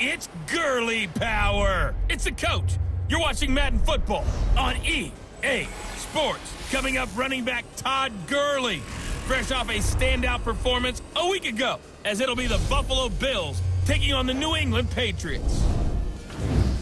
It's Gurley power. It's the coach. You're watching Madden Football on EA Sports. Coming up, running back Todd Gurley, fresh off a standout performance a week ago, as it'll be the Buffalo Bills taking on the New England Patriots.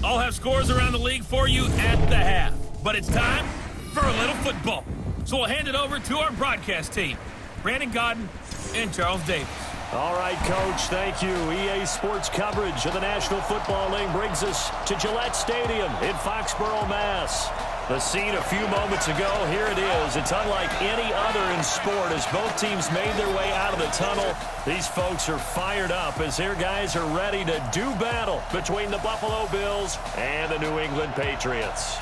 I'll have scores around the league for you at the half, but it's time for a little football. So we'll hand it over to our broadcast team, Brandon Godden and Charles Davis. All right, Coach, thank you. EA Sports coverage of the National Football League brings us to Gillette Stadium in Foxborough, Mass. The scene a few moments ago, here it is. It's unlike any other in sport as both teams made their way out of the tunnel. These folks are fired up as their guys are ready to do battle between the Buffalo Bills and the New England Patriots.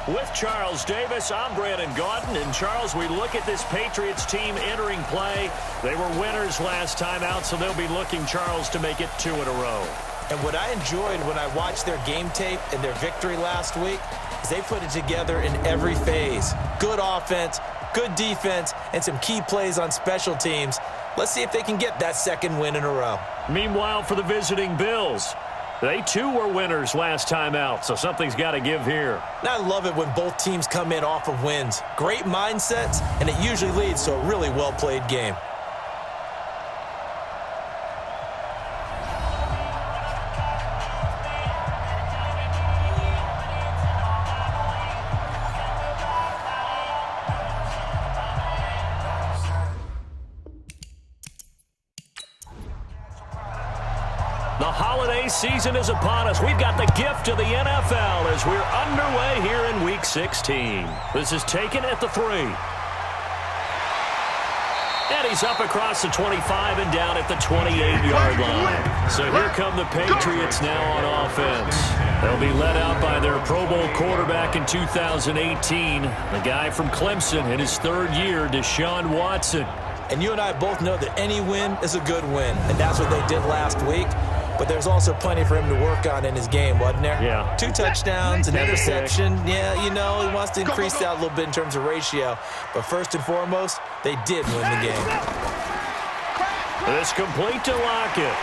With Charles Davis, I'm Brandon Godden. And Charles, we look at this Patriots team entering play. They were winners last time out, so they'll be looking, Charles, to make it 2 in a row. And what I enjoyed when I watched their game tape and their victory last week is they put it together in every phase. Good offense, good defense, and some key plays on special teams. Let's see if they can get that second win in a row. Meanwhile, for the visiting Bills, they too were winners last time out, so something's got to give here. And I love it when both teams come in off of wins. Great mindsets, and it usually leads to a really well-played game. The holiday season is upon us. We've got the gift of the NFL as we're underway here in Week 16. This is taken at the 3. And he's up across the 25 and down at the 28-yard line. So here come the Patriots now on offense. They'll be led out by their Pro Bowl quarterback in 2018, the guy from Clemson in his 3rd year, Deshaun Watson. And you and I both know that any win is a good win, and that's what they did last week. But there's also plenty for him to work on in his game, wasn't there? Yeah. 2 touchdowns, an interception. Yeah, you know, he wants to increase that a little bit in terms of ratio. But first and foremost, they did win the game. This complete to Lockett.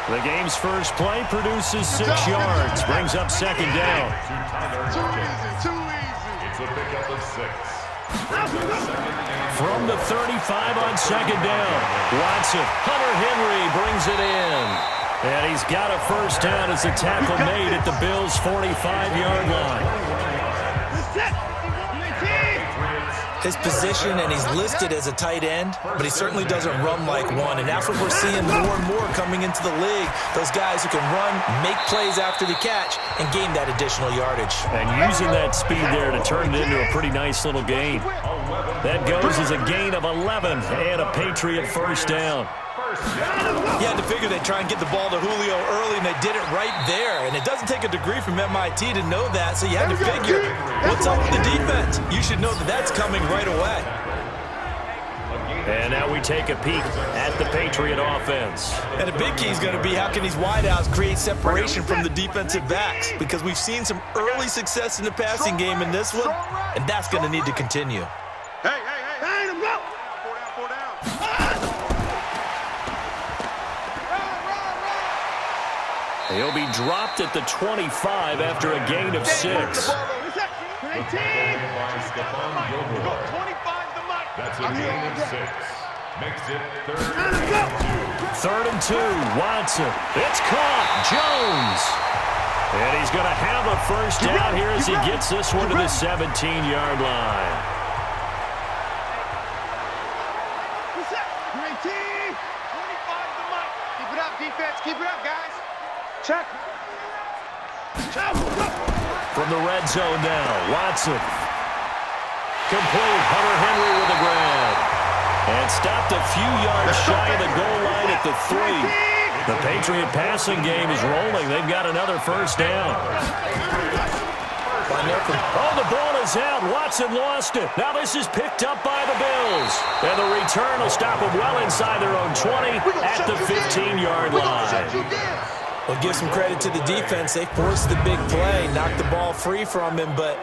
The game's first play produces 6 yards, brings up 2nd down. Too easy. It's a pickup of 6. From the 35 on 2nd down, Watson, Hunter Henry brings it in. And he's got a first down as the tackle made at the Bills' 45-yard line. His position, and he's listed as a tight end, but he certainly doesn't run like one. And that's what we're seeing more and more coming into the league. Those guys who can run, make plays after the catch, and gain that additional yardage. And using that speed there to turn it into a pretty nice little gain. That goes as a gain of 11 and a Patriot first down. You had to figure they'd try and get the ball to Julio early, and they did it right there. And it doesn't take a degree from MIT to know that, so you had to figure, what's up with the defense? You should know that that's coming right away. And now we take a peek at the Patriot offense. And a big key is going to be how can these wideouts create separation from the defensive backs? Because we've seen some early success in the passing game in this one, and that's going to need to continue. Hey, go! 4 down. He'll be dropped at the 25 after a gain of 6. That's a gain of 6. Makes it 3rd and 2. Watson. It's caught. Jones. And he's going to have a first down here as he gets this one to the 17-yard line. Keep it up, defense. Keep it up, guys. Check. From the red zone now, Watson. Complete. Hunter Henry with a grab. And stopped a few yards shy of the goal line at the 3. The Patriot passing game is rolling. They've got another first down. Oh, the ball is out. Watson lost it. Now this is picked up by the Bills. And the return will stop them well inside their own 20 at the 15-yard line. Well, give some credit to the defense. They forced the big play, knocked the ball free from him, but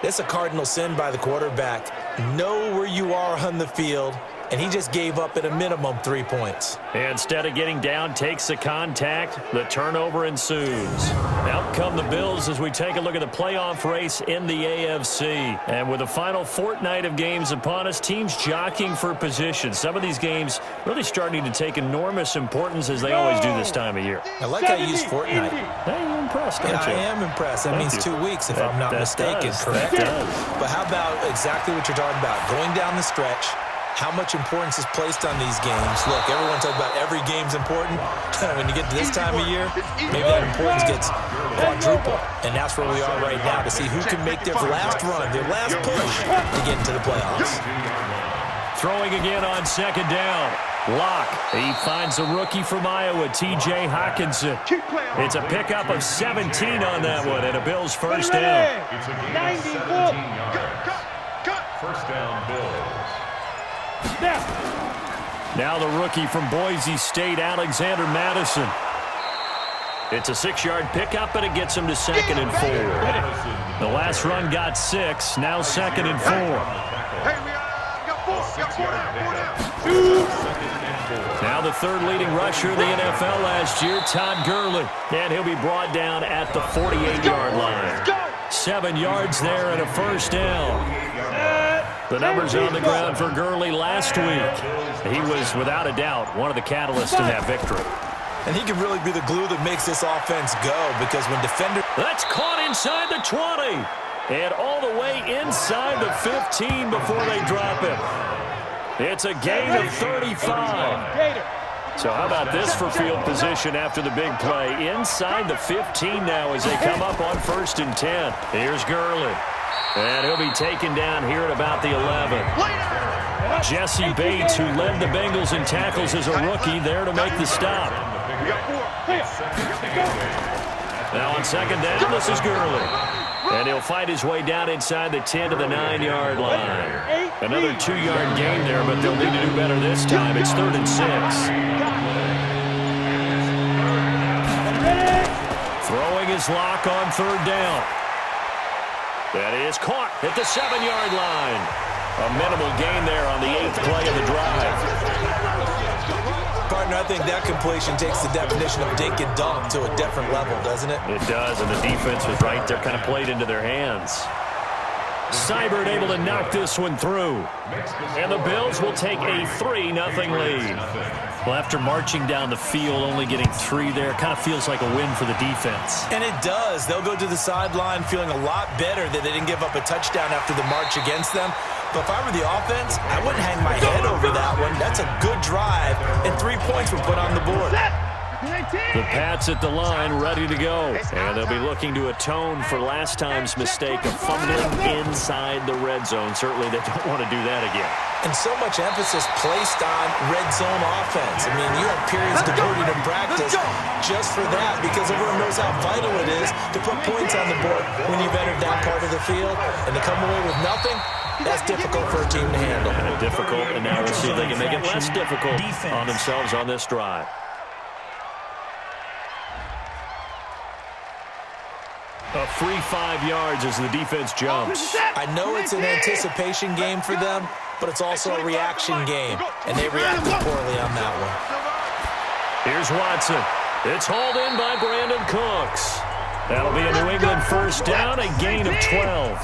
it's a cardinal sin by the quarterback. Know where you are on the field and he just gave up at a minimum 3 points. Instead of getting down, takes the contact. The turnover ensues. Out come the Bills as we take a look at the playoff race in the AFC. And with the final fortnight of games upon us, teams jockeying for position. Some of these games really starting to take enormous importance as they always do this time of year. I like how you use fortnight. Hey, you're impressed, don't you? I am impressed. That means 2 weeks, if I'm not mistaken, correct? That does. But how about exactly what you're talking about? Going down the stretch, how much importance is placed on these games. Look, everyone talks about every game's important. When you get to this time of year, maybe that importance gets quadruple. And that's where we are right now to see who can make their last run, their last push to get into the playoffs. Throwing again on second down. Locke, he finds a rookie from Iowa, T.J. Hawkinson. It's a pickup of 17 on that one, and a Bills first down. It's a gain of 17 yards. First down, Bills. Now the rookie from Boise State, Alexander Madison. It's a 6-yard pickup, but it gets him to 2nd and 4. The last run got 6, now 2nd and 4. Now the third leading rusher in the NFL last year, Todd Gurley. And he'll be brought down at the 48-yard line. 7 yards there and a first down. The numbers on the ground for Gurley last week. He was, without a doubt, one of the catalysts in that victory. And he can really be the glue that makes this offense go, because when defenders... That's caught inside the 20. And all the way inside the 15 before they drop it. It's a gain of 35. So how about this for field position after the big play? Inside the 15 now as they come up on 1st and 10. Here's Gurley. And he'll be taken down here at about the 11. Jesse Bates, who led the Bengals in tackles as a rookie, there to make the stop. Now on second down, this is Gurley. And he'll fight his way down inside the 10 to the 9-yard line. Another 2-yard gain there, but they'll need to do better this time. It's 3rd and 6. Throwing his lock on 3rd down. That is caught at the 7-yard line. A minimal gain there on the 8th play of the drive. Partner, I think that completion takes the definition of dink and dunk to a different level, doesn't it? It does, and the defense was right there, kind of played into their hands. Seibert able to knock this one through. And the Bills will take a 3-0 lead. Well, after marching down the field, only getting 3 there, kind of feels like a win for the defense. And it does. They'll go to the sideline feeling a lot better that they didn't give up a touchdown after the march against them. But if I were the offense, I wouldn't hang my head over that one. That's a good drive, and 3 points were put on the board. The Pats at the line, ready to go. And they'll be looking to atone for last time's mistake of fumbling inside the red zone. Certainly they don't want to do that again. And so much emphasis placed on red zone offense. I mean, you have periods devoted in practice just for that, because everyone knows how vital it is to put points on the board when you've entered that part of the field. And to come away with nothing, that's difficult for a team to handle. Difficult, and now we'll see if they can make it less difficult on themselves on this drive. A free 5 yards as the defense jumps. I know it's an anticipation game for them, but it's also a reaction game, and they reacted poorly on that one. Here's Watson. It's hauled in by Brandon Cooks. That'll be a New England first down, a gain of 12.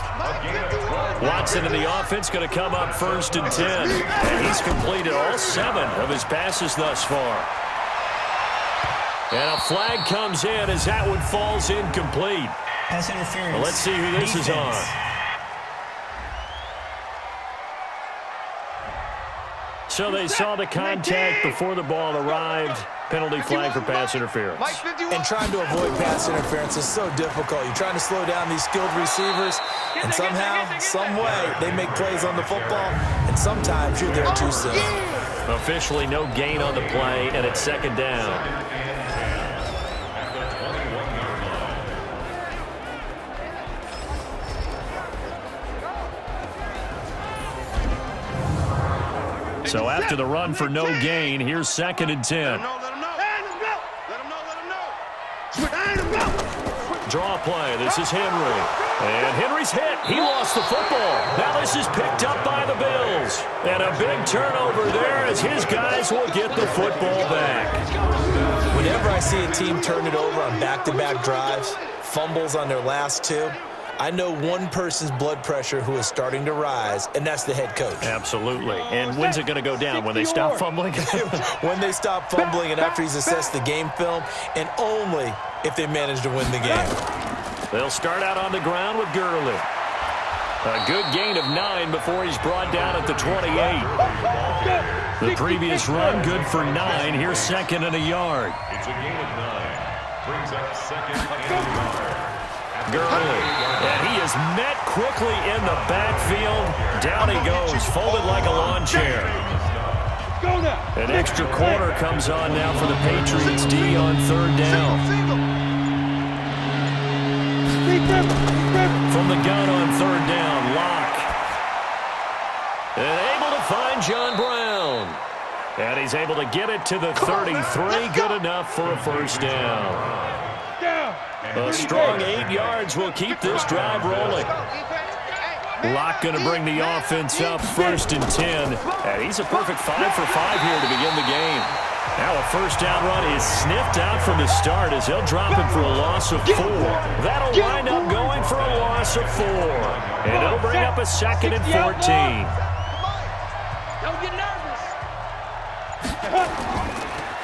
Watson in the offense going to come up 1st and 10. And he's completed all 7 of his passes thus far. And a flag comes in as that one falls incomplete. Pass interference. Well, let's see who this is on. So they saw the contact before the ball arrived. Penalty flag for pass interference. And trying to avoid pass interference is so difficult. You're trying to slow down these skilled receivers, and somehow, some way, they make plays on the football, and sometimes you're there too soon. Officially no gain on the play, and it's 2nd down. So after the run for no gain, here's 2nd and 10. Draw play. This is Henry. And Henry's hit. He lost the football. Now this is picked up by the Bills. And a big turnover there as his guys will get the football back. Whenever I see a team turn it over on back-to-back drives, fumbles on their last two, I know one person's blood pressure who is starting to rise, and that's the head coach. Absolutely. And when's it going to go down? When they stop fumbling? When they stop fumbling and after he's assessed the game film, and only if they manage to win the game. They'll start out on the ground with Gurley. A good gain of 9 before he's brought down at the 28. The previous run, good for 9. Here's second and a yard. It's a gain of 9. Brings up second and a yard. Gurley, and he is met quickly in the backfield. Down he goes, folded like a lawn chair. An extra corner comes on now for the Patriots D on third down. From the gun on third down, Locke. And able to find John Brown. And he's able to get it to the 33. Good enough for a first down. A strong 8 yards will keep this drive rolling. Locke going to bring the offense up first and 10. And he's a perfect 5 for 5 here to begin the game. Now a first down run is sniffed out from the start as he'll drop him for a loss of 4. That'll wind up going for a loss of 4. And it'll bring up a second and 14. Don't get nervous.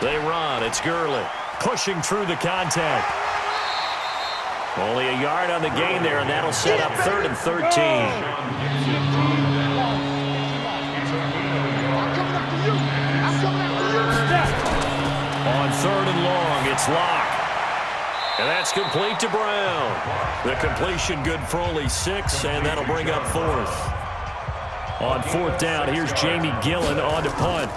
They run. It's Gurley pushing through the contact. Only a yard on the gain there, and that'll set up third and 13. On third and long, it's Locke. And that's complete to Brown. The completion good for only 6, and that'll bring up fourth. On fourth down, here's Jamie Gillen on to punt.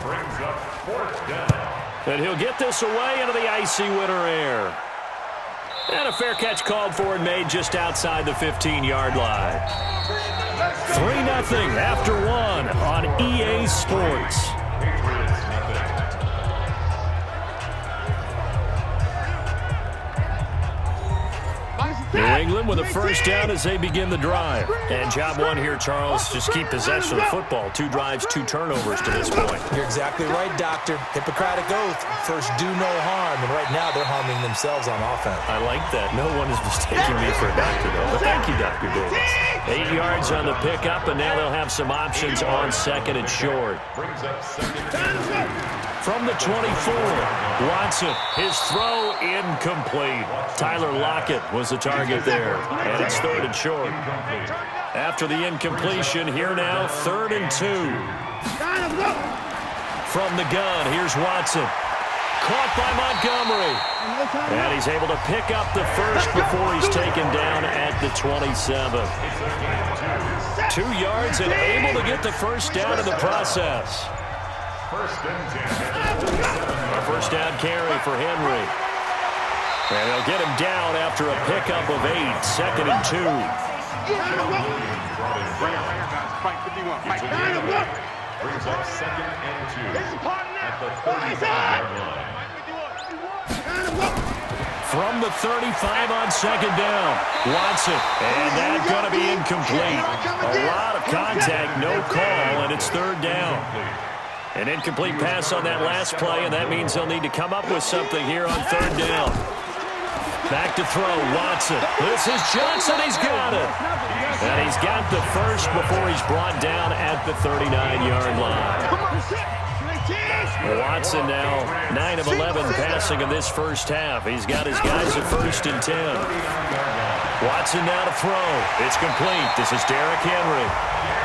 And he'll get this away into the icy winter air. And a fair catch called for and made just outside the 15-yard line. 3-0 after 1 on EA Sports. New England with a first down as they begin the drive. And job one here, Charles, just keep possession of the football. 2 drives, 2 turnovers to this point. You're exactly right, Doctor. Hippocratic oath. First, do no harm. And right now, they're harming themselves on offense. I like that. No one is mistaking me for a doctor, though. But thank you, Dr. Davis. 8 yards on the pickup, and now they'll have some options on second and short. From the 24, Watson, his throw incomplete. Tyler Lockett was the target there, and it's third and short. After the incompletion, here now, 3rd and 2. From the gun, here's Watson. Caught by Montgomery. And he's able to pick up the first before he's taken down at the 27. 2 yards and able to get the first down in the process. A first down carry for Henry. And they'll get him down after a pickup of 8, 2nd and 2. Brings up 2nd and 2 at the 35-yard line. From the 35 on 2nd down, Watson. And that's going to be incomplete. A lot of contact, no call, and it's 3rd down. An incomplete pass on that last play, and that means they'll need to come up with something here on 3rd down. Back to throw, Watson. This is Johnson, he's got it. And he's got the first before he's brought down at the 39-yard line. Watson now 9 of 11 passing in this first half. He's got his guys at 1st and 10. Watson now to throw. It's complete. This is Derrick Henry.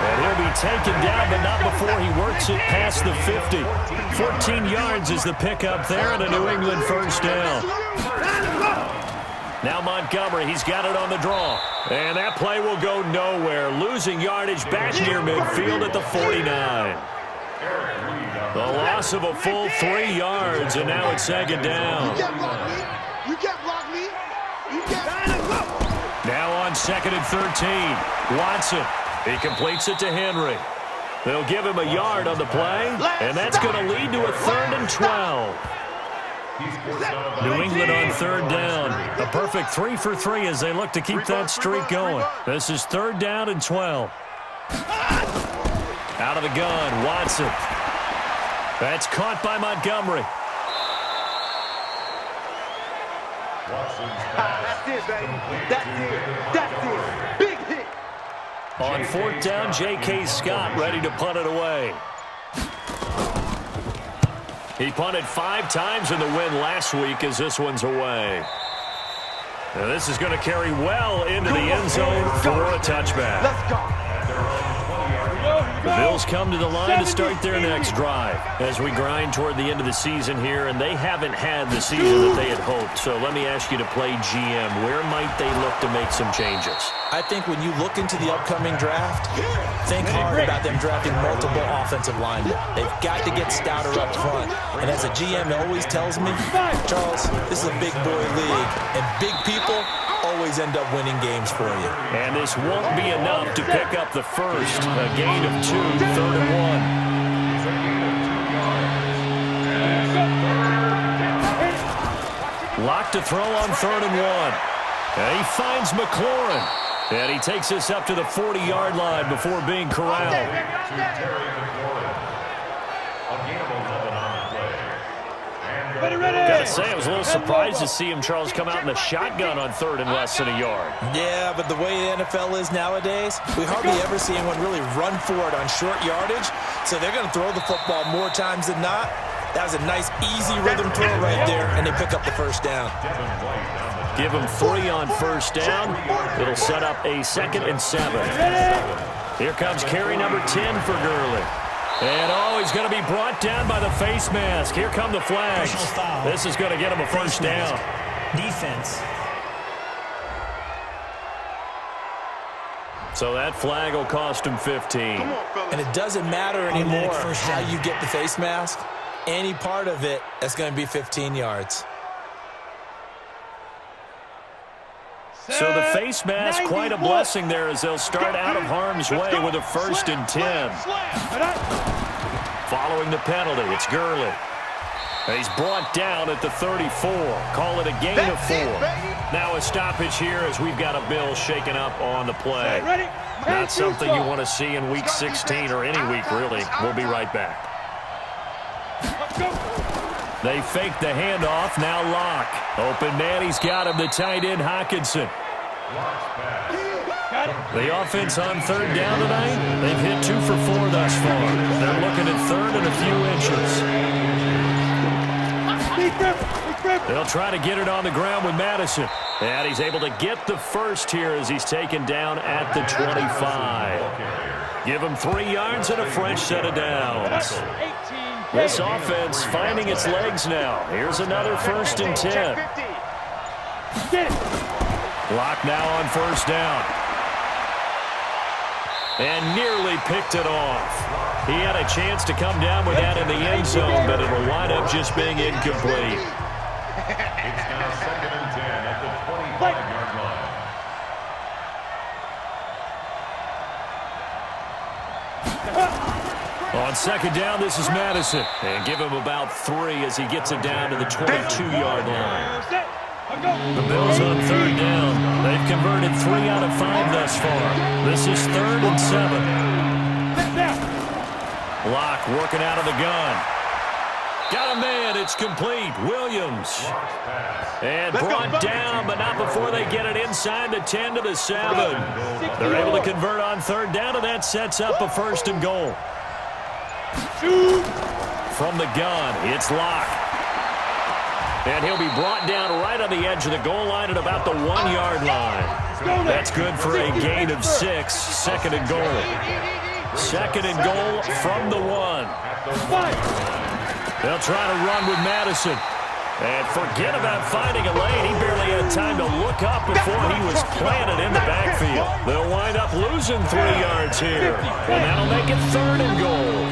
And he'll be taken down, but not before he works it past the 50. 14 yards is the pickup there, and a New England first down. Now Montgomery, he's got it on the draw. And that play will go nowhere. Losing yardage back near midfield at the 49. The loss of a full 3 yards, and now it's 2nd down. You can't block me. You can't. Now on 2nd and 13, Watson. He completes it to Henry. They'll give him a yard on the play, and that's going to lead to a 3rd and 12. New England on third down. A perfect 3 for 3 as they look to keep that streak going. This is third down and 12. Out of the gun, Watson. That's caught by Montgomery. That's it, baby. That's it. That's it. Big hit. On fourth down, J.K. Scott ready to punt it away. He punted 5 times in the win last week as this one's away. Now this is going to carry well into the end zone for a touchback. Let's go. The Bills come to the line to start their next drive as we grind toward the end of the season here, and they haven't had the season that they had hoped. So let me ask you to play GM. Where might they look to make some changes? I think when you look into the upcoming draft, think hard about them drafting multiple offensive linemen. They've got to get stouter up front. And as a GM always tells me, Charles, this is a big boy league, and big people always end up winning games for you. And this won't be enough to pick up the first. A gain of 2, third and 1. Lock to throw on third and 1. And he finds McLaurin. And he takes this up to the 40-yard line before being corralled. Gotta say, I was a little surprised to see him, Charles, come out in the shotgun on third and less than a yard. Yeah, but the way the NFL is nowadays, we hardly ever see anyone really run for it on short yardage. So they're going to throw the football more times than not. That was a nice, easy rhythm throw right there, and they pick up the first down. Give him 3 on first down. It'll set up a 2nd and 7. Here comes carry number 10 for Gurley. And, he's going to be brought down by the face mask. Here come the flags. This is going to get him a first down. Defense. So that flag will cost him 15. And it doesn't matter anymore how you get the face mask. Any part of it, that's going to be 15 yards. So the face mask, quite a blessing there as they'll start out of harm's way with a 1st and 10. Following the penalty, it's Gurley. He's brought down at the 34. Call it a gain of 4. Now a stoppage here as we've got a Bill shaken up on the play. Not something you want to see in Week 16 or any week, really. We'll be right back. They fake the handoff, now Locke. Open man, he's got him, the tight end Hockenson. The offense on third down tonight, they've hit 2 for 4 thus far. They're looking at third and a few inches. They'll try to get it on the ground with Madison. And he's able to get the first here as he's taken down at the 25. Give him 3 yards and a fresh set of downs. This offense finding its legs now. Here's another 1st and 10. Lock now on first down. And nearly picked it off. He had a chance to come down with that in the end zone, but it'll wind up just being incomplete. It's now 2nd and 10 at the 25-yard line. On second down, this is Madison. And give him about 3 as he gets it down to the 22-yard line. The Bills on third down. They've converted 3 out of 5 thus far. This is 3rd and 7. Locke working out of the gun. Got a man. It's complete. Williams. And brought down, but not before they get it inside the 10 to the 7. They're able to convert on third down, and that sets up a 1st and goal. From the gun, it's Locke. And he'll be brought down right on the edge of the goal line at about the 1-yard line. That's good for a gain of 6. 2nd and goal. 2nd and goal from the 1. They'll try to run with Madison. And forget about finding a lane. He barely had time to look up before he was planted in the backfield. They'll wind up losing 3 yards here. And that'll make it 3rd and goal.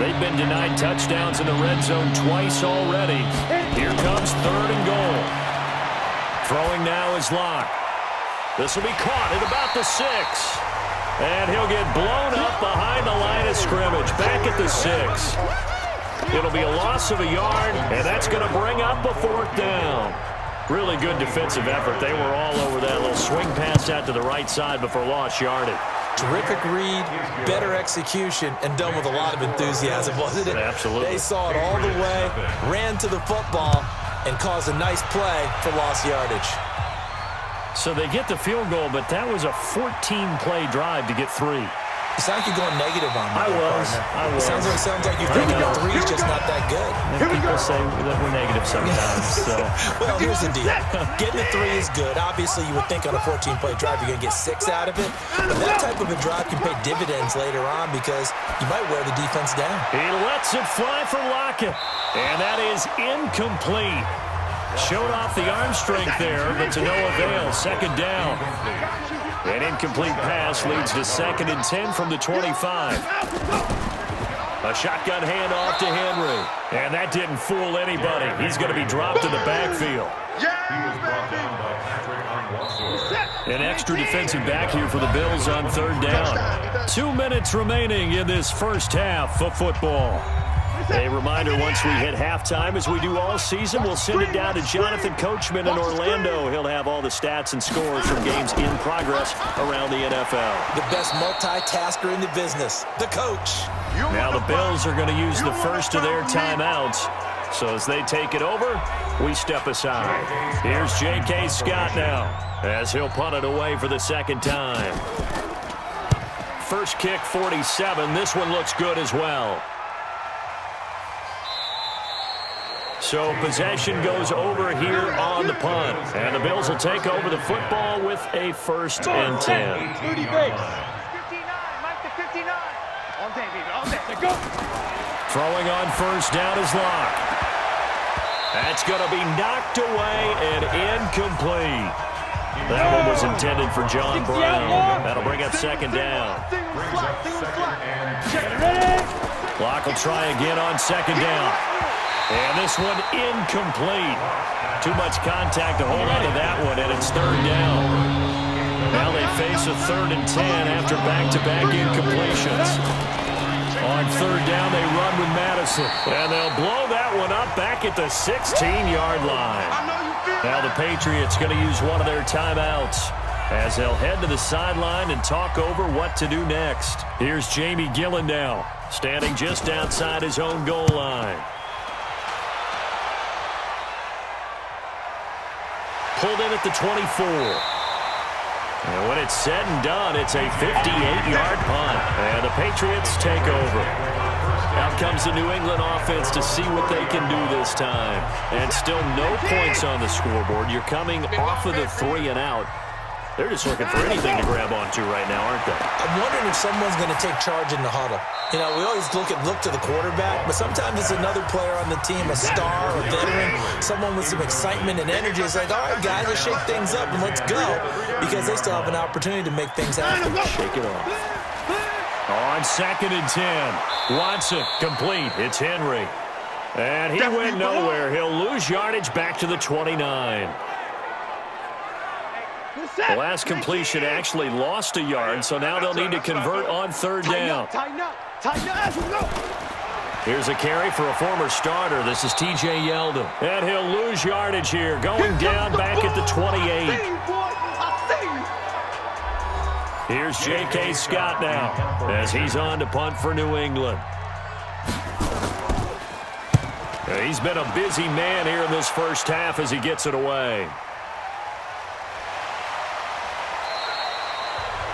They've been denied touchdowns in the red zone twice already. Here comes 3rd and goal. Throwing now is Locke. This will be caught at about the 6. And he'll get blown up behind the line of scrimmage. Back at the 6. It'll be a loss of a yard, and that's going to bring up a 4th down. Really good defensive effort. They were all over that little swing pass out to the right side before lost yardage. Terrific read, better execution, and done with a lot of enthusiasm, wasn't it? Absolutely. They saw it all the way, ran to the football, and caused a nice play for lost yardage. So they get the field goal, but that was a 14-play drive to get 3. It sounds like you're going negative on me. I was. Sounds like you're thinking 3 is just not that good. People say that we're negative sometimes. So. Well, here's the deal. Getting a 3 is good. Obviously, you would think on a 14-play drive you're going to get 6 out of it. But that type of a drive can pay dividends later on because you might wear the defense down. He lets it fly for Lockett. And that is incomplete. Showed off the arm strength there, but to no avail. 2nd down. An incomplete pass leads to 2nd and 10 from the 25. A shotgun handoff to Henry. And that didn't fool anybody. He's going to be dropped to the backfield. An extra defensive back here for the Bills on 3rd down. 2 minutes remaining in this first half of football. A reminder, once we hit halftime, as we do all season, we'll send it down to Jonathan Coachman in Orlando. He'll have all the stats and scores from games in progress around the NFL. The best multitasker in the business, the coach. Now the Bills are going to use the first of their timeouts. So as they take it over, we step aside. Here's J.K. Scott now, as he'll punt it away for the 2nd time. First kick, 47. This one looks good as well. So possession goes over here on the punt. And the Bills will take over the football with a 1st and 10. 30 base. 59, Mike to 59. All day, baby, all day. Go. Throwing on 1st down is Locke. That's going to be knocked away and incomplete. That one was intended for John Brown. That'll bring up 2nd down. Locke will try again on 2nd down. And this one incomplete. Too much contact to hold on to that one, and it's 3rd down. Now they face a 3rd and 10 after back-to-back incompletions. On 3rd down, they run with Madison. And they'll blow that one up back at the 16-yard line. Now the Patriots going to use one of their timeouts as they'll head to the sideline and talk over what to do next. Here's Jamie Gillen now, standing just outside his own goal line. Pulled in at the 24. And when it's said and done, it's a 58-yard punt. And the Patriots take over. Out comes the New England offense to see what they can do this time. And still no points on the scoreboard. You're coming off of the 3 and out. They're just looking for anything to grab onto right now, aren't they? I'm wondering if someone's going to take charge in the huddle. You know, we always look to the quarterback, but sometimes it's another player on the team, a star, a veteran, someone with some excitement and energy. It's like, all right, guys, let's shake things up and let's go, because they still have an opportunity to make things happen. Shake it off. On 2nd and 10, Watson complete. It's Henry. And he went nowhere. He'll lose yardage back to the 29. The last completion actually lost a yard, so now they'll need to convert on 3rd down. Tighten up. Here's a carry for a former starter. This is T.J. Yeldon. And he'll lose yardage here, going down back at the 28. Here's J.K. Scott now, as he's on to punt for New England. He's been a busy man here in this first half as he gets it away.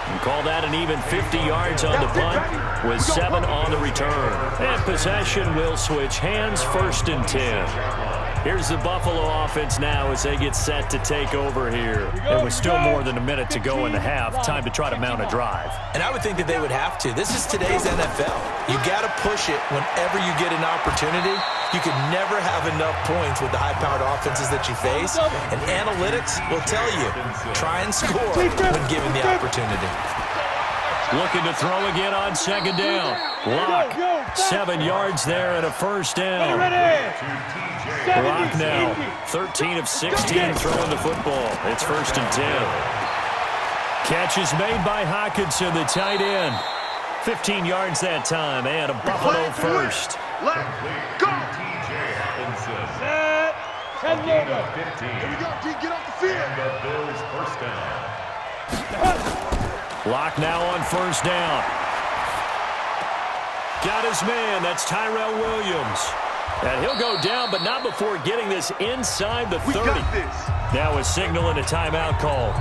And call that an even 50 yards on the punt with 7 on the return. And possession will switch hands, 1st and 10. Here's the Buffalo offense now as they get set to take over here. And with still more than a minute to go in the half, time to try to mount a drive. And I would think that they would have to. This is today's NFL. You got to push it whenever you get an opportunity. You can never have enough points with the high-powered offenses that you face. And analytics will tell you, try and score when given the opportunity. Looking to throw again on 2nd down. Locke, 7 yards there and a 1st down. Locke now, 13 of 16 throwing the football. It's 1st and 10. Catch is made by Hockenson, the tight end. 15 yards that time, and a Buffalo 1st. Let's go. Set. 10 Gain more. of 15. Here we go, D. Get off the field. And the Bills first down. Lock now on first down. Got his man. That's Tyrell Williams. And he'll go down, but not before getting this inside the 30. We got this. Now a signal and a timeout call,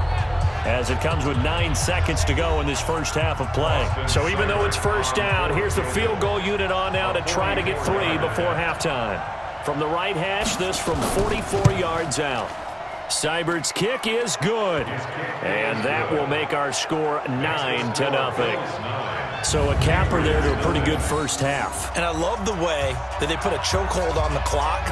as it comes with 9 seconds to go in this first half of play. So even though it's first down, here's the field goal unit on now to try to get 3 before halftime. From the right hash, this from 44 yards out. Seibert's kick is good, and that will make our score 9-0. So a capper there to a pretty good first half. And I love the way that they put a chokehold on the clock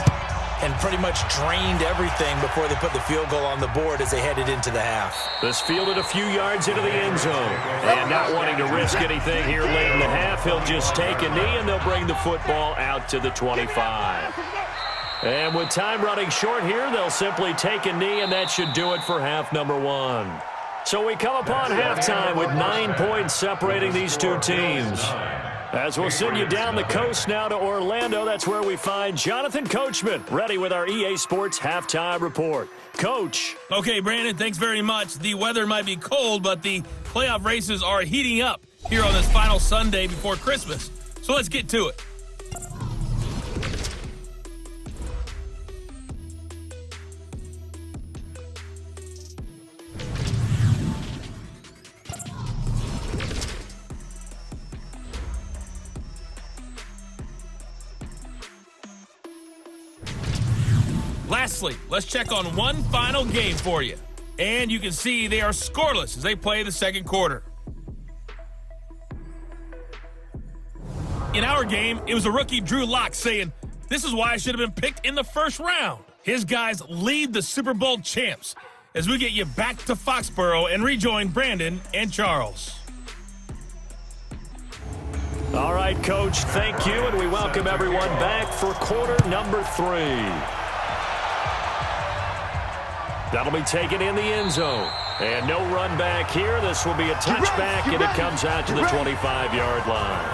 and pretty much drained everything before they put the field goal on the board as they headed into the half. This fielded a few yards into the end zone. And not wanting to risk anything here late in the half, he'll just take a knee, and they'll bring the football out to the 25. And with time running short here, they'll simply take a knee, and that should do it for half number 1. So we come upon halftime with 9 points separating these two teams. As we'll send you down the coast now to Orlando, that's where we find Jonathan Coachman, ready with our EA Sports Halftime Report. Coach. Okay, Brandon, thanks very much. The weather might be cold, but the playoff races are heating up here on this final Sunday before Christmas. So let's get to it. Lastly, let's check on one final game for you. And you can see they are scoreless as they play the second quarter. In our game, it was a rookie Drew Lock saying, "This is why I should have been picked in the first round." His guys lead the Super Bowl champs as we get you back to Foxborough and rejoin Brandon and Charles. All right, Coach, thank you, and we welcome everyone back for quarter number 3. That'll be taken in the end zone. And no run back here. This will be a touchback, and it comes out to the 25-yard line.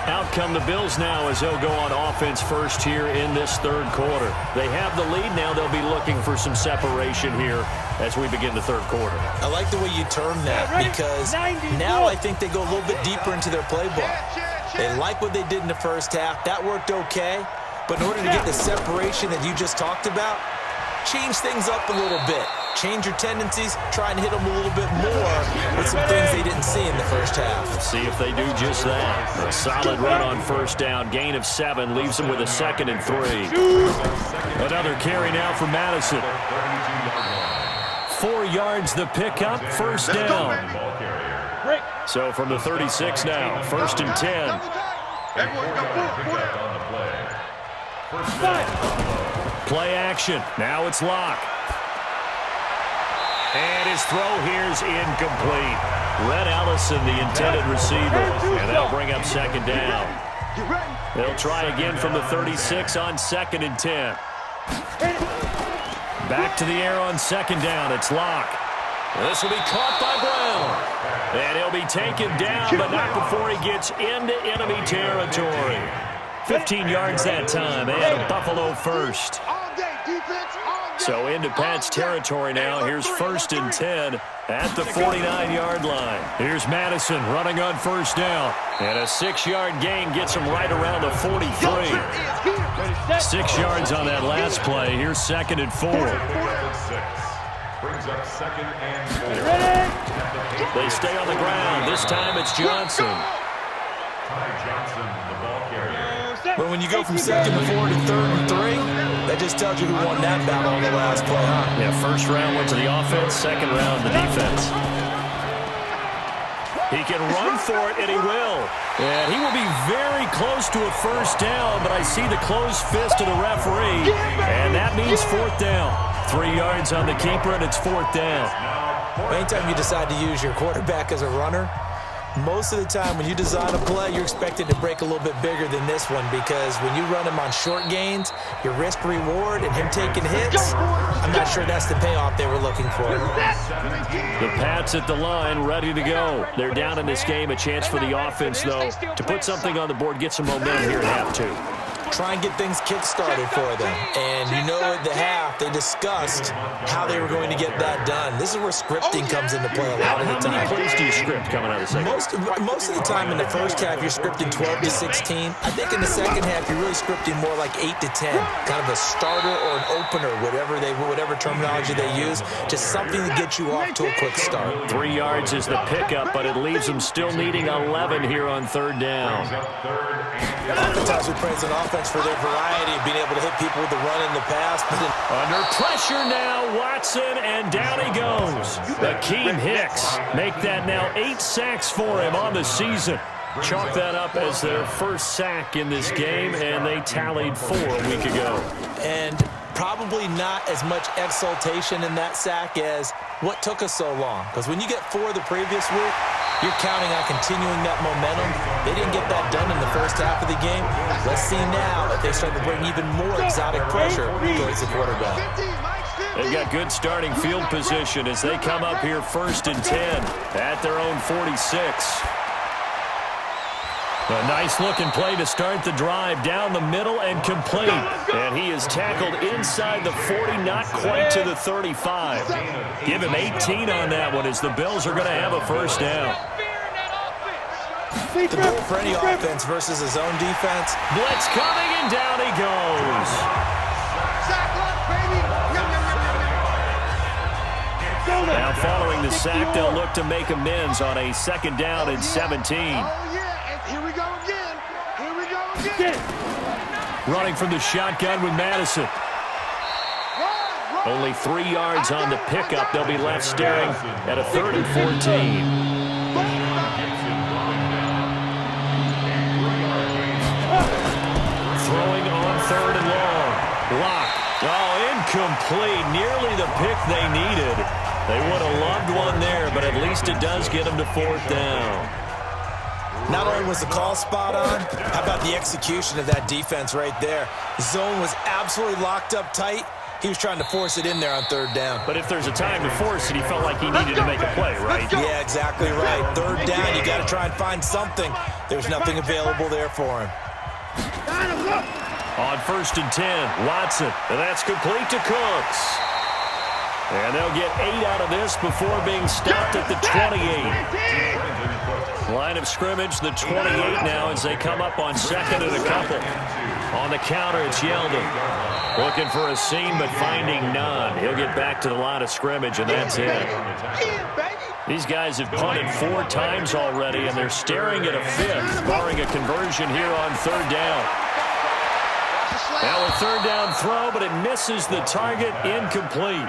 Out come the Bills now as they'll go on offense first here in this third quarter. They have the lead now. They'll be looking for some separation here as we begin the third quarter. I like the way you term that because now I think they go a little bit deeper into their playbook. They like what they did in the first half. That worked okay. But in order to get the separation that you just talked about, change things up a little bit. Change your tendencies, try and hit them a little bit more with some things they didn't see in the first half. See if they do just that. A solid run on first down. Gain of 7 leaves them with a 2nd and 3. Another carry now for Madison. 4 yards the pickup, first down. So from the 36 now, 1st and 10. Play action. Now it's Lock. And his throw here's incomplete. Red Ellison, the intended receiver. And they'll bring up 2nd down. They'll try again from the 36 on 2nd and 10. Back to the air on 2nd down. It's Lock. This will be caught by Brown. And he'll be taken down, but not before he gets into enemy territory. 15 yards that time, and a Buffalo first. So into Pat's territory now. Here's 1st and 10 at the 49-yard line. Here's Madison running on first down. And a 6-yard gain gets him right around the 43. 6 yards on that last play. Here's 2nd and 4. Brings up 2nd and 4. They stay on the ground. This time it's Johnson. Ty Johnson, the ball carrier. But when you go from 2nd and 4 to 3rd and 3, that just tells you who won that battle on the last play, huh? Yeah, first round went to the offense, 2nd round the defense. He can run for it, and he will. And he will be very close to a first down, but I see the closed fist of the referee, and that means 4th down. 3 yards on the keeper, and it's 4th down. Anytime you decide to use your quarterback as a runner, most of the time when you design a play, you're expected to break a little bit bigger than this one because when you run him on short gains, your risk-reward and him taking hits, I'm not sure that's the payoff they were looking for. The Pats at the line, ready to go. They're down in this game. A chance for the offense, though, to put something on the board, get some momentum here at half 2. try and get things kick-started for them. And you know at the half, they discussed how they were going to get that done. This is where scripting comes into play a lot of the time. How many plays do you script coming out of the second? Most of the time in the first half, you're scripting 12 to 16. I think in the second half, you're really scripting more like 8 to 10. Kind of a starter or an opener, whatever terminology they use. Just something to get you off to a quick start. 3 yards is the pickup, but it leaves them still needing 11 here on third down. Oftentimes we praise an offense for their variety of being able to hit people with the run and the pass. Under pressure now, Watson, and down he goes. Akeem Hicks make that now 8 sacks for him on the season. Chalk that up as their first sack in this game, and they tallied 4 a week ago. And probably not as much exultation in that sack as what took us so long. Because when you get 4 the previous week, you're counting on continuing that momentum. They didn't get that done in the first half of the game. Let's see now if they start to bring even more exotic pressure towards the quarterback. They've got good starting field position as they come up here 1st and 10 at their own 46. A nice-looking play to start the drive down the middle and complete. And he is tackled inside the 40, not quite to the 35. Give him 18 on that one as the Bills are going to have a first down. The goal for any offense versus his own defense. Blitz coming, and down he goes. Now following the sack, they'll look to make amends on a 2nd down and 17. Here we go again. Here we go again. Running from the shotgun with Madison. Only 3 yards on the pickup. They'll be left staring at a 3rd and 14. Throwing on 3rd and long. Block. Oh, incomplete. Nearly the pick they needed. They would have loved one there, but at least it does get them to 4th down. Not only was the call spot on, how about the execution of that defense right there? The zone was absolutely locked up tight. He was trying to force it in there on 3rd down. But if there's a time to force it, he felt like he needed to make a play, right? Yeah, exactly right. 3rd down, you got to try and find something. There's nothing available there for him. On 1st and 10, Watson, and that's complete to Cooks. And they'll get 8 out of this before being stopped at the 28. Line of scrimmage, the 28 now as they come up on 2nd and a couple. On the counter, it's Yeldon. Looking for a seam, but finding none. He'll get back to the line of scrimmage, and that's it. These guys have punted 4 times already, and they're staring at a 5th, barring a conversion here on 3rd down. Now a 3rd down throw, but it misses the target, incomplete.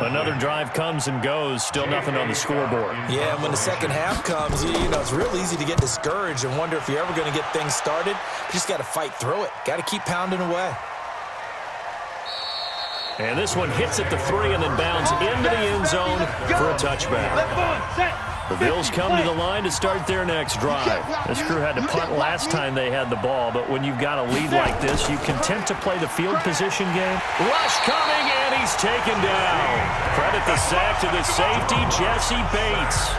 Another drive comes and goes, still nothing on the scoreboard. Yeah, and when the second half comes, you know, it's real easy to get discouraged and wonder if you're ever going to get things started. You just got to fight through it. Got to keep pounding away. And this one hits at the 3 and then bounds into the end zone for a touchback. The Bills come to the line to start their next drive. This crew had to punt last time they had the ball, but when you've got a lead like this, you content to play the field position game. Rush coming, and he's taken down. Credit the sack to the safety, Jesse Bates.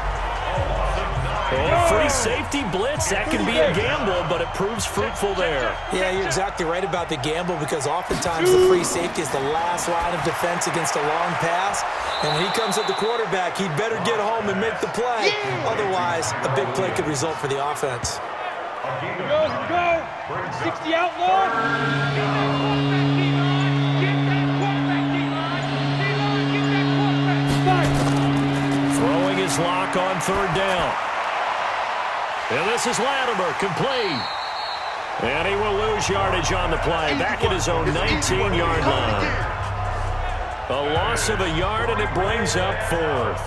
Oh, free safety blitz, that can be a gamble, but it proves fruitful there. Yeah, you're exactly right about the gamble because oftentimes the free safety is the last line of defense against a long pass. And when he comes at the quarterback, he'd better get home and make the play. Otherwise, a big play could result for the offense. Go, go. 60 out long. Throwing his lock on 3rd down. And this is Latimer, complete. And he will lose yardage on the play, back at his own 19-yard line. A loss of a yard, and it brings up 4th.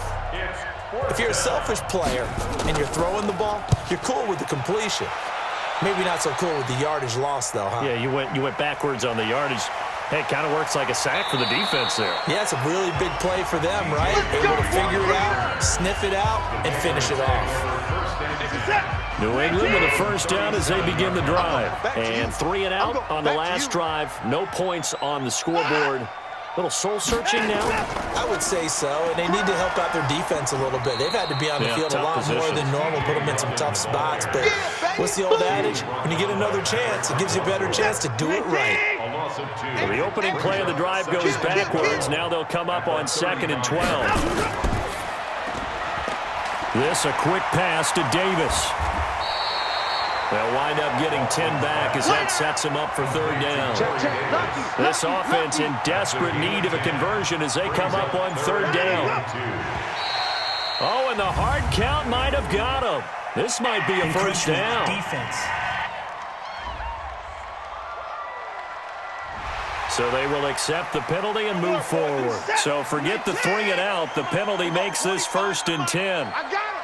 If you're a selfish player and you're throwing the ball, you're cool with the completion. Maybe not so cool with the yardage loss, though, huh? Yeah, you went backwards on the yardage. Hey, it kind of works like a sack for the defense there. Yeah, it's a really big play for them, right? Able to figure it out, sniff it out, and finish it off. New England with a first down as they begin the drive. And 3 and out on the last drive. No points on the scoreboard. Little soul-searching now? I would say so, and they need to help out their defense a little bit. They've had to be on the field a lot more than normal, put them in some tough spots. But what's the old adage? When you get another chance, it gives you a better chance to do it right. So the opening play of the drive goes backwards. Now they'll come up on 2nd and 12. This a quick pass to Davis. They'll wind up getting 10 back as that sets them up for 3rd down. This offense in desperate need of a conversion as they come up on 3rd down. Oh, and the hard count might have got him. This might be a 1st down. Defense. So they will accept the penalty and move forward. So forget the 3 and out. The penalty makes this 1st and 10. I got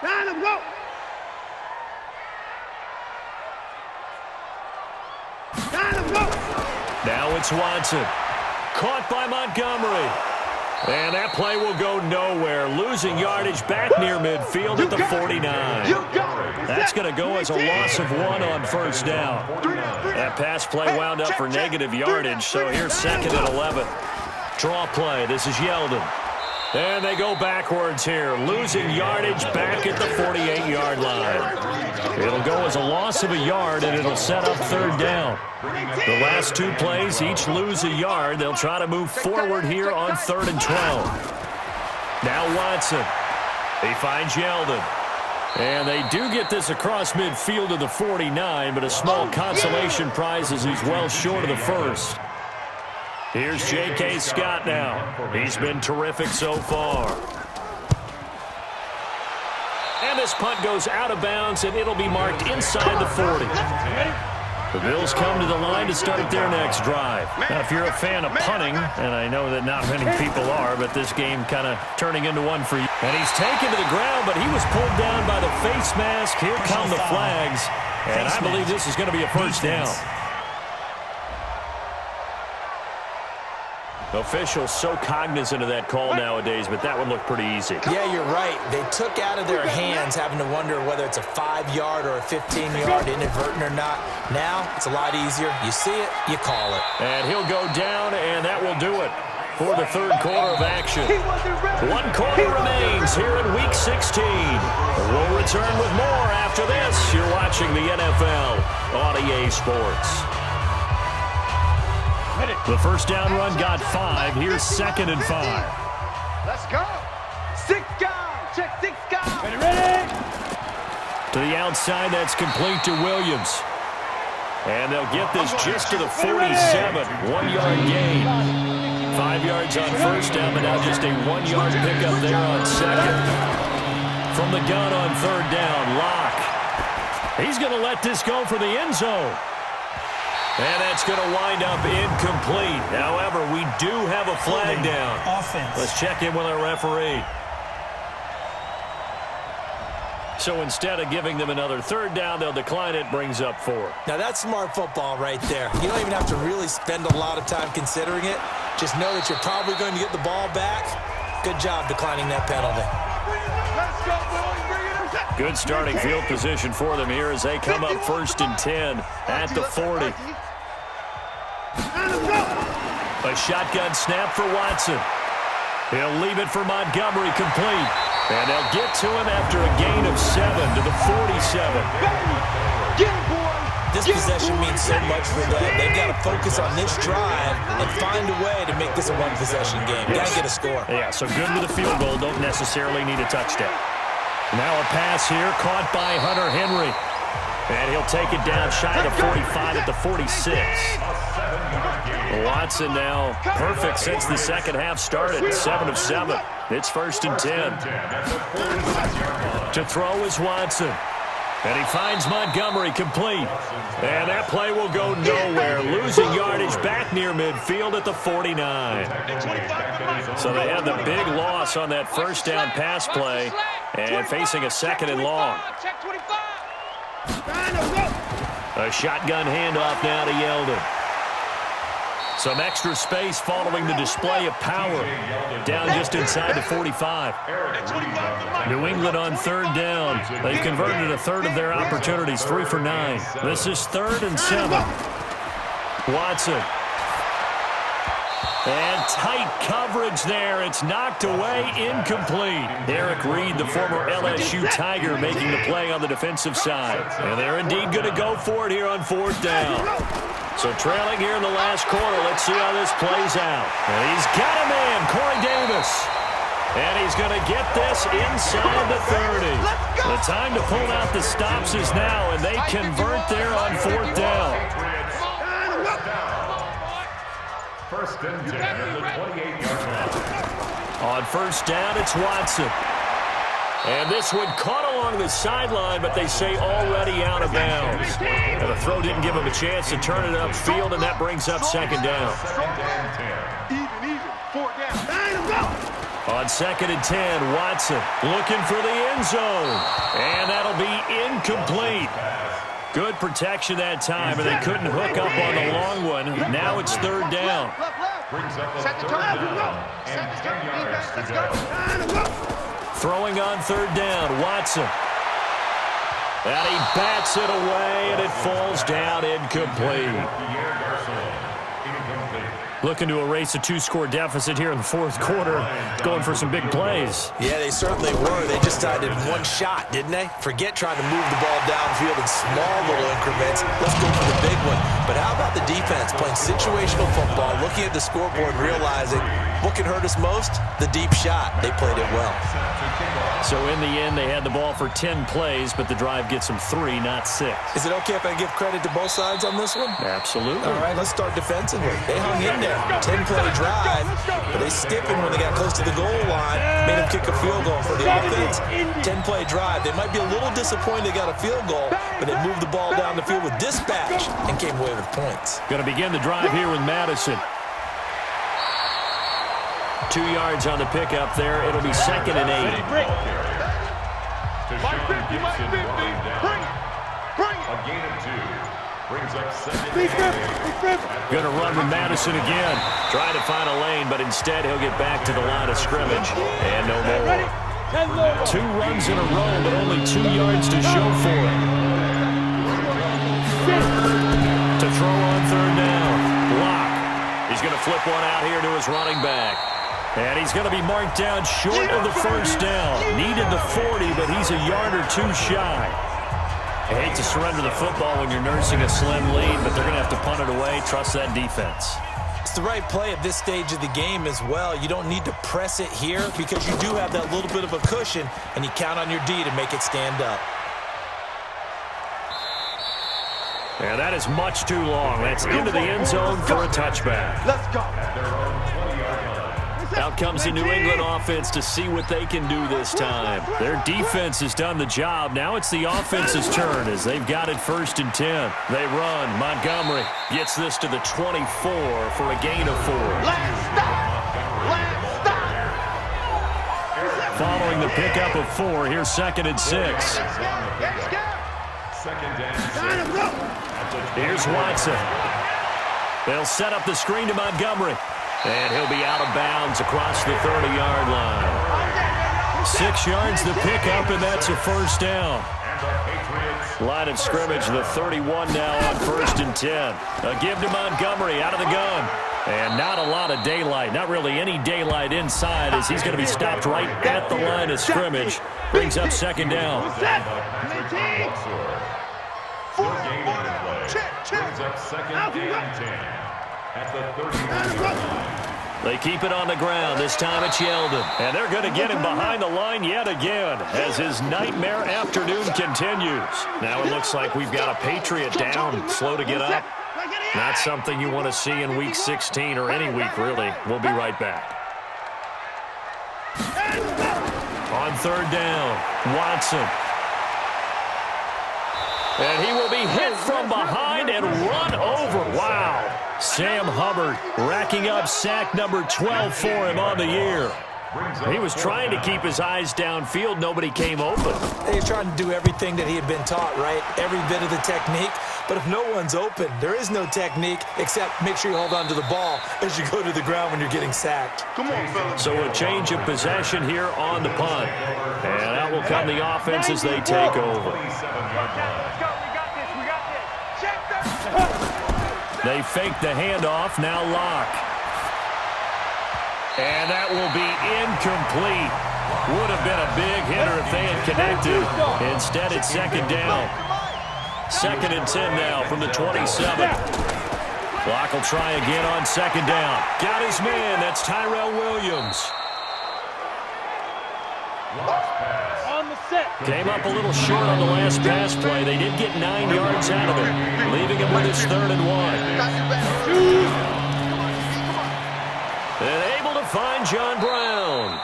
him. Line him, go. Now it's Watson. Caught by Montgomery. And that play will go nowhere. Losing yardage back near midfield at the 49. That's going to go as a loss of 1 on 1st down. That pass play wound up for negative yardage, so here's 2nd and 11. Draw play. This is Yeldon. And they go backwards here. Losing yardage back at the 48-yard line. It'll go as a loss of a yard, and it'll set up 3rd down. The last 2 plays each lose a yard. They'll try to move forward here on 3rd and 12. Now Watson. He finds Yeldon. And they do get this across midfield to the 49, but a small consolation prize as he's well short of the 1st. Here's J.K. Scott now. He's been terrific so far. And this punt goes out of bounds, and it'll be marked inside the 40. The Bills come to the line to start their next drive. Now, if you're a fan of punting, and I know that not many people are, but this game kind of turning into one for you. And he's taken to the ground, but he was pulled down by the face mask. Here come the flags, and I believe this is going to be a 1st down. Officials so cognizant of that call nowadays, but that would look pretty easy. Yeah, you're right. They took out of their hands having to wonder whether it's a 5-yard or a 15-yard, inadvertent or not. Now, it's a lot easier. You see it, you call it. And he'll go down, and that will do it for the 3rd quarter of action. 1 quarter remains here in Week 16. We'll return with more after this. You're watching the NFL on EA Sports. The 1st down run got 5. Here's 2nd and 5. Let's go. 6 guys. Check 6 guys. Ready? To the outside, that's complete to Williams. And they'll get this just to the 47. 1-yard gain. 5 yards on 1st down, but now just a 1-yard pickup there on 2nd. From the gun on 3rd down, Locke. He's going to let this go for the end zone. And that's going to wind up incomplete. However, we do have a flag down. Offense. Let's check in with our referee. So instead of giving them another 3rd down, they'll decline it, brings up 4. Now, that's smart football right there. You don't even have to really spend a lot of time considering it. Just know that you're probably going to get the ball back. Good job declining that penalty. Let's go, boys. Bring it up. Good starting field position for them here as they come up 1st and 10 at the 40. A shotgun snap for Watson. He'll leave it for Montgomery complete. And they'll get to him after a gain of 7 to the 47. Get it, boy. This possession means so much for them. They've got to focus on this drive and find a way to make this a 1-possession game. Got to get a score. Yeah, so good with a field goal. Don't necessarily need a touchdown. Now a pass here caught by Hunter Henry. And he'll take it down shy of the 45 at the 46. Watson now perfect since the 2nd half started. 7 of 7. It's 1st and 10. To throw is Watson. And he finds Montgomery complete. And that play will go nowhere. Losing yardage back near midfield at the 49. So they had the big loss on that 1st down pass play and facing a 2nd and long. Check 25. A shotgun handoff now to Yeldon. Some extra space following the display of power. Down just inside the 45. New England on 3rd down. They've converted a 1/3 of their opportunities, 3 for 9. This is 3rd and 7. Watson. And tight coverage there. It's knocked away, incomplete. Eric Reed, the former LSU Tiger, making the play on the defensive side. And they're indeed going to go for it here on 4th down. So trailing here in the last quarter. Let's see how this plays out. And he's got him in, Corey Davis. And he's going to get this inside the 30. The time to pull out the stops is now, and they convert there on 4th down. First and 10 at the 28-yard line. On 1st down, it's Watson. And this one caught along the sideline, but they say already out of bounds. And the throw didn't give him a chance to turn it upfield, and that brings up 2nd down. Even. 4 down. On 2nd and 10, Watson looking for the end zone. And that'll be incomplete. Good protection that time, and they couldn't hook up on the long one. Now it's 3rd down. Set the tone. Set the tone. Defense, let's go. Throwing on 3rd down, Watson. And he bats it away, and it falls down incomplete. Looking to erase a 2-score deficit here in the 4th quarter. Going for some big plays. Yeah, they certainly were. They just tied it in one shot, didn't they? Forget trying to move the ball downfield in small little increments. Let's go for the big one. But how about the defense playing situational football, looking at the scoreboard, realizing what can hurt us most? The deep shot. They played it well. So in the end, they had the ball for 10 plays, but the drive gets them 3, not 6. Is it okay if I give credit to both sides on this one? Absolutely. All right, let's start defensively. They hung in there. 10-play drive, but they stiffened when they got close to the goal line, made them kick a field goal for the offense. 10-play drive. They might be a little disappointed they got a field goal, but they moved the ball down the field with dispatch and came away with points. Going to begin the drive here with Madison. 2 yards on the pickup there. It'll be 2nd and 8. A gain of 2. Brings up 2nd. Going to run with Madison again. Trying to find a lane, but instead he'll get back to the line of scrimmage. And no more. 2 runs in a row, but only 2 yards to show for it. To throw on 3rd down. Block. He's going to flip one out here to his running back. And he's going to be marked down short of the 1st down. Needed the 40, but he's a yard or 2 shy. I hate to surrender the football when you're nursing a slim lead, but they're going to have to punt it away. Trust that defense. It's the right play at this stage of the game as well. You don't need to press it here because you do have that little bit of a cushion, and you count on your D to make it stand up. And that is much too long. That's into the end zone for a touchback. Let's go. Out comes the New England offense to see what they can do this time. Their defense has done the job. Now it's the offense's turn as they've got it 1st and 10. They run. Montgomery gets this to the 24 for a gain of 4. Last stop. Following the pickup of 4, here's 2nd and 6. Let's go. 2nd and 6. Here's Watson. They'll set up the screen to Montgomery. And he'll be out of bounds across the 30-yard line. 6 yards the pickup, and that's a 1st down. Line of scrimmage, the 31 now on 1st and 10. A give to Montgomery out of the gun. And not a lot of daylight, not really any daylight inside as he's going to be stopped right at the line of scrimmage. Brings up 2nd down. Brings up 2nd and 10. At the 30-yard line. They keep it on the ground. This time it's Yeldon. And they're going to get him behind the line yet again as his nightmare afternoon continues. Now it looks like we've got a Patriot down, slow to get up. Not something you want to see in Week 16 or any week, really. We'll be right back. On 3rd down, Watson. And he will be hit from behind and run over. Wow. Sam Hubbard racking up sack number 12 for him on the year. He was trying to keep his eyes downfield. Nobody came open. He's trying to do everything that he had been taught, right? Every bit of the technique. But if no one's open, there is no technique except make sure you hold on to the ball as you go to the ground when you're getting sacked. Come on, fellas. So a change of possession here on the punt. And out will come the offense as they take over. Let's go. We got this. Check that. They fake the handoff. Now Locke. And that will be incomplete. Would have been a big hitter if they had connected. Instead, it's second down. 2nd and 10 now from the 27. Clock will try again on second down. Got his man. That's Tyrell Williams. On the set. Came up a little short on the last pass play. They did get 9 yards out of it, leaving him with his 3rd and 1. And able to find John Brown.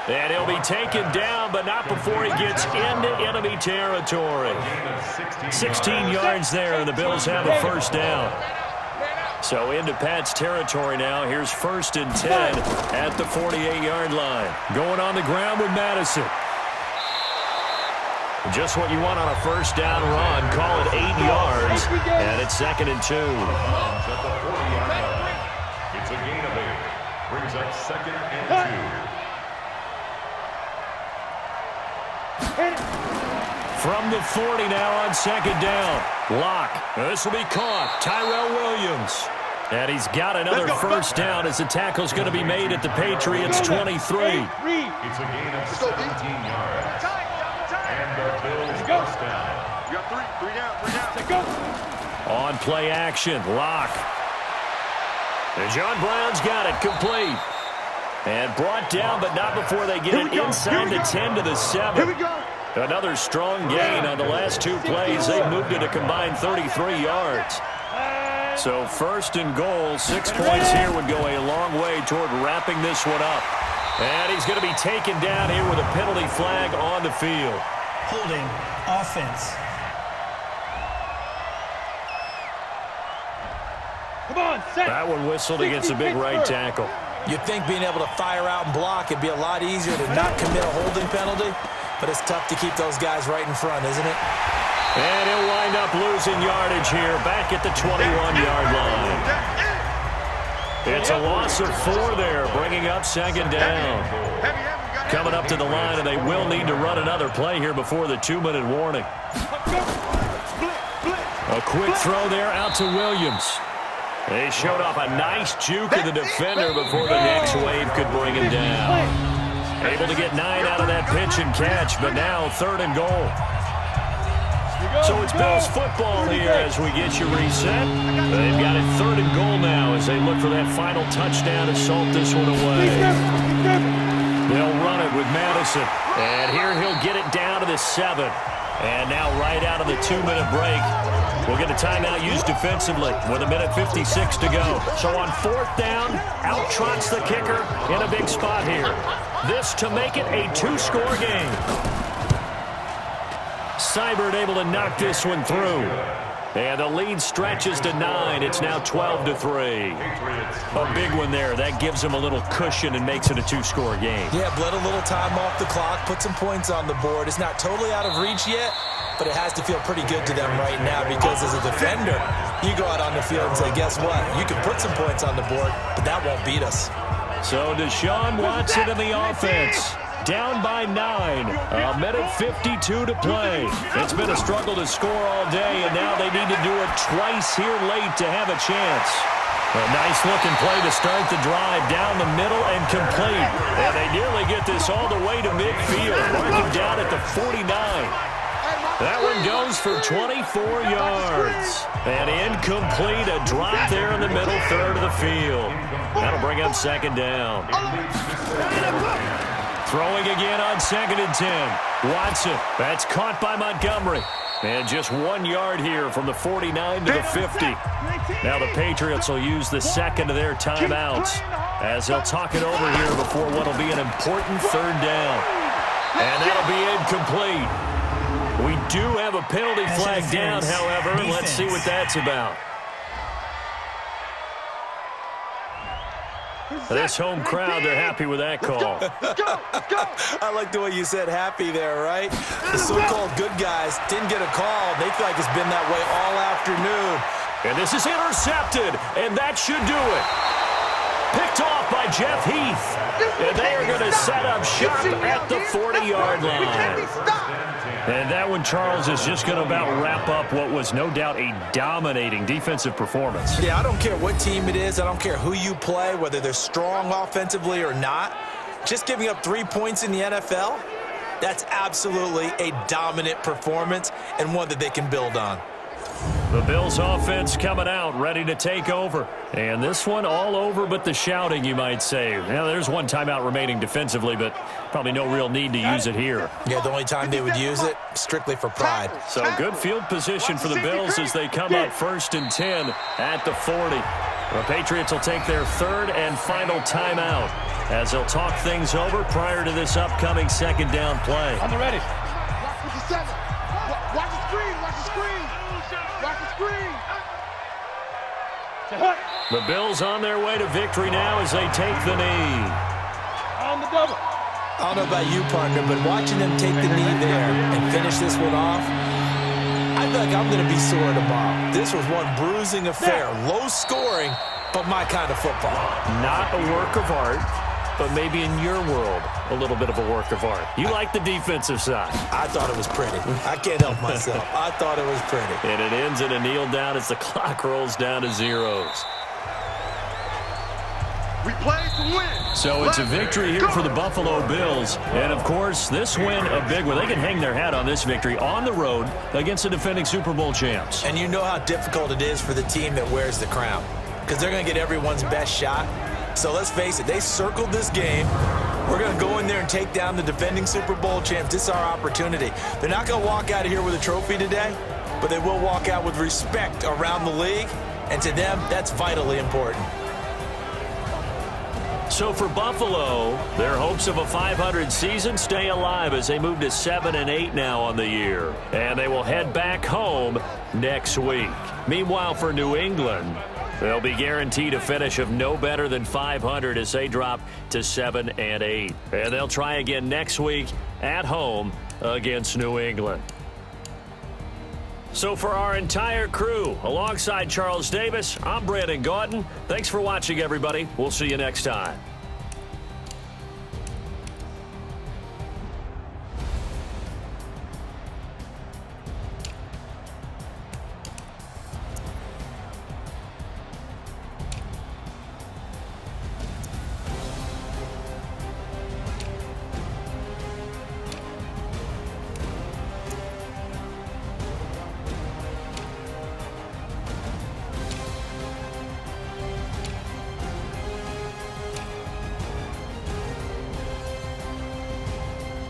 And he'll be taken down, but not before he gets into enemy territory. 16 yards there, and the Bills have a first down. So into Pat's territory now. Here's 1st and 10 at the 48-yard line. Going on the ground with Madison. Just what you want on a first down run. Call it 8 yards, and it's 2nd and 2. It's a gain of 8. Brings up 2nd and 2. From the 40 now on second down. Lock. This will be caught. Tyrell Williams. And he's got another first down as the tackle's going to be made at the Patriots 23. It's a gain of 17 yards. And the Bills first down. You got 3 down. Let's go. On play action. Lock. And John Brown's got it complete. And brought down, but not before they get it inside the 10 to the 7. Here we go. Another strong gain on the last 2 plays. They moved it a combined 33 yards. So 1st and goal, 6 points here would go a long way toward wrapping this one up. And he's going to be taken down here with a penalty flag on the field. Holding offense. Come on, set. That one whistled against a big right tackle. You'd think being able to fire out and block would be a lot easier to not commit a holding penalty, but it's tough to keep those guys right in front, isn't it? And he'll wind up losing yardage here back at the 21-yard line. It's a loss of 4 there, bringing up second down. Coming up to the line, and they will need to run another play here before the 2-minute warning. A quick throw there out to Williams. They showed off a nice juke of the defender before the next wave could bring him down. Able to get 9 out of that pitch and catch, but now 3rd and goal. So it's Bills football here as we get you reset. They've got it 3rd and goal now as they look for that final touchdown to salt this one away. They'll run it with Madison. And here he'll get it down to the 7. And now right out of the 2-minute break, we'll get a timeout used defensively with 1:56 to go. So on 4th down, out trots the kicker in a big spot here. This to make it a 2-score game. Seibert able to knock this one through. And the lead stretches to 9. It's now 12-3. A big one there. That gives them a little cushion and makes it a 2-score game. Yeah, bled a little time off the clock, put some points on the board. It's not totally out of reach yet, but it has to feel pretty good to them right now because as a defender, you go out on the field and say, guess what? You can put some points on the board, but that won't beat us. So Deshaun Watson in the offense. Down by 9. 1:52 to play. It's been a struggle to score all day, and now they need to do it twice here late to have a chance. A nice-looking play to start the drive down the middle and complete. And they nearly get this all the way to midfield, marking down at the 49. That one goes for 24 yards. And incomplete, a drop there in the middle third of the field. That'll bring up second down. Throwing again on 2nd and 10. Watson, that's caught by Montgomery. And just 1 yard here from the 49 to the 50. Now the Patriots will use the second of their timeouts as they'll talk it over here before what will be an important 3rd down. And that'll be incomplete. We do have a penalty flag down, however. Let's see what that's about. This home crowd, they're happy with that call. I like the way you said happy there, right? The so-called good guys didn't get a call. They feel like it's been that way all afternoon. And this is intercepted, and that should do it. Picked off by by Jeff Heath. And they are going to set up shop at the 40-yard line. And that one, Charles, is just going to about wrap up what was no doubt a dominating defensive performance. Yeah, I don't care what team it is. I don't care who you play, whether they're strong offensively or not. Just giving up 3 points in the NFL, that's absolutely a dominant performance and one that they can build on. The Bills offense coming out, ready to take over. And this one all over but the shouting, you might say. Now, there's one timeout remaining defensively, but probably no real need to use it here. Yeah, the only time they would use it, strictly for pride. So good field position for the Bills as they come up 1st and 10 at the 40. The Patriots will take their 3rd and final timeout as they'll talk things over prior to this upcoming 2nd down play. On the ready. Watch the 7. Watch the screen. Watch the screen. Watch the screen. The Bills on their way to victory now as they take the knee. On the double. I don't know about you, partner, but watching them take the knee there and finish this one off, I feel like I'm going to be sore tomorrow. This was one bruising affair. Low scoring, but my kind of football. Not a work of art, but maybe in your world, a little bit of a work of art. You like the defensive side. I thought it was pretty. I can't help myself. I thought it was pretty. And it ends in a kneel down as the clock rolls down to zeros. We play to win. So it's a victory here for the Buffalo Bills. And, of course, this win, a big one. They can hang their hat on this victory on the road against the defending Super Bowl champs. And you know how difficult it is for the team that wears the crown, because they're going to get everyone's best shot. So let's face it, they circled this game. We're going to go in there and take down the defending Super Bowl champs. This is our opportunity. They're not going to walk out of here with a trophy today, but they will walk out with respect around the league. And to them, that's vitally important. So for Buffalo, their hopes of a 500 season stay alive as they move to 7-8 now on the year. And they will head back home next week. Meanwhile, for New England, they'll be guaranteed a finish of no better than 500 as they drop to 7-8. And they'll try again next week at home against New England. So for our entire crew, alongside Charles Davis, I'm Brandon Gautin. Thanks for watching, everybody. We'll see you next time.